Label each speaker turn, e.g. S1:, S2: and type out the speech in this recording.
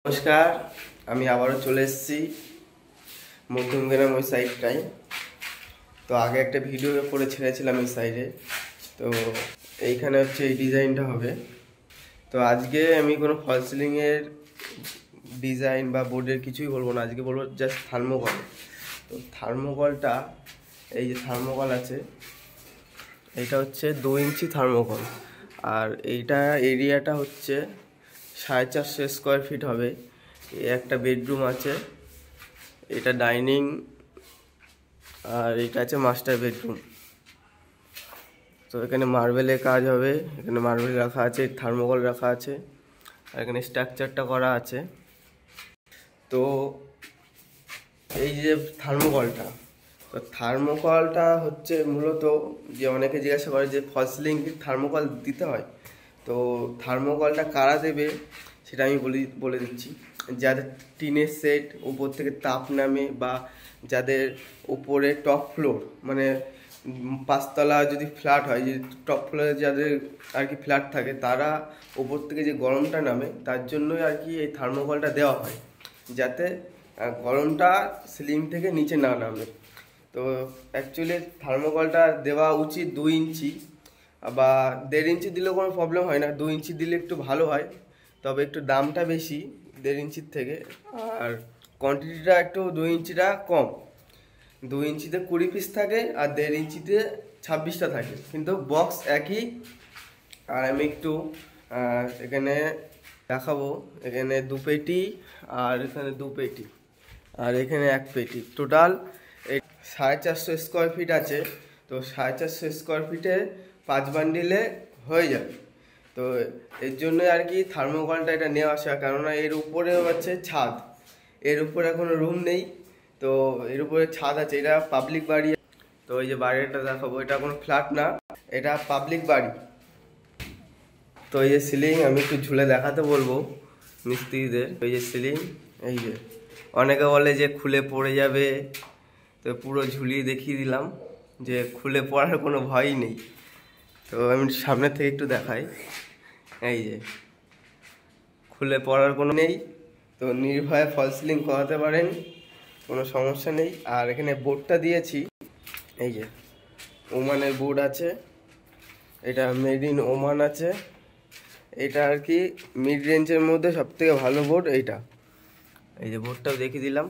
S1: নমস্কার, আমি আবারও চলে এসেছি মধ্যমগ্রাম ওই সাইডটাই। তো আগে একটা ভিডিও করে ছেড়েছিলাম এই সাইডে। তো এইখানে হচ্ছে এই ডিজাইনটা হবে। তো আজকে আমি কোনো ফল সিলিংয়ের ডিজাইন বা বোর্ডের কিছুই বলবো না, আজকে বলবো জাস্ট থার্মোকল। তো থার্মোকলটা, এই যে থার্মোকল আছে, এইটা হচ্ছে 2 ইঞ্চি থার্মোকল। আর এইটা এরিয়াটা হচ্ছে 450 স্কোয়ার ফিট হবে। একটা বেডরুম আছে, এটা ডাইনিং, আর এটা আছে মাস্টার বেডরুম। তো এখানে মার্বেলের কাজ হবে, এখানে মার্বেল রাখা আছে, থার্মোকল রাখা আছে, আর এখানে স্ট্রাকচারটা করা আছে। তো এই যে থার্মোকলটা, তো থার্মোকলটা হচ্ছে মূলত, যে অনেকে জিজ্ঞাসা করে যে ফল সিলিং কি থার্মোকল দিতে হয়। তো থার্মোকলটা কারা দেবে সেটা আমি বলে দিচ্ছি। যাদের টিনের সেট, উপর থেকে তাপ নামে, বা যাদের উপরে টপ ফ্লোর, মানে 5 তলা যদি ফ্ল্যাট হয়, যে টপ ফ্লোরে যাদের আর কি ফ্ল্যাট থাকে, তারা উপর থেকে যে গরমটা নামে তার জন্যই আর কি এই থার্মোকলটা দেওয়া হয়, যাতে গরমটা সিলিং থেকে নিচে না নামে। তো অ্যাকচুয়ালি থার্মোকলটা দেওয়া উচিত 2 ইঞ্চি বা 1.5 ইঞ্চি দিলেও কোনো প্রবলেম হয় না, 2 ইঞ্চি দিলে একটু ভালো হয়, তবে একটু দামটা বেশি 1.5 ইঞ্চির থেকে। আর কোয়ান্টিটিটা একটু 2 ইঞ্চিটা কম, 2 ইঞ্চিতে 20 পিস থাকে আর 1.5 ইঞ্চিতে 26টা থাকে, কিন্তু বক্স একই। আর আমি একটু এখানে দেখাবো, এখানে 2 পেটি, আর এখানে 2 পেটি, আর এখানে 1 পেটি, টোটাল 450 স্কোয়ার ফিট আছে। তো 450 স্কোয়ার ফিটে 5 বান্ডিলে হয়ে যাবে। তো এর জন্য আর কি থার্মোকলটা এটা নিয়ে আসা, কেননা এর উপরে হচ্ছে ছাদ, এর উপরে এখনো রুম নেই, তো এর উপরে ছাদ আছে, এটা পাবলিক বাড়ি। তো এই যে বাড়িটা দেখাবো, এটা কোনো ফ্ল্যাট না, এটা পাবলিক বাড়ি। তো এই যে সিলিং আমি একটু ঝুলে দেখাতে বলবো মিস্ত্রিদের। এই যে সিলিং, এই যে অনেকে বলে যে খুলে পড়ে যাবে, তো পুরো ঝুলিয়ে দেখিয়ে দিলাম যে খুলে পড়ার কোনো ভয়ই নেই। তো আমি সামনে থেকে একটু দেখাই, এই যে খুলে পড়ার কোনো নেই। তো নির্ভয়ে ফল সিলিং করাতে পারেন, কোনো সমস্যা নেই। আর এখানে বোর্ডটা দিয়েছি, এই যে ওমানের বোর্ড আছে, এটা মেড ইন ওমান আছে। এটা আর কি মিড রেঞ্জের মধ্যে সবথেকে ভালো বোর্ড এইটা। এই যে বোর্ডটাও দেখিয়ে দিলাম।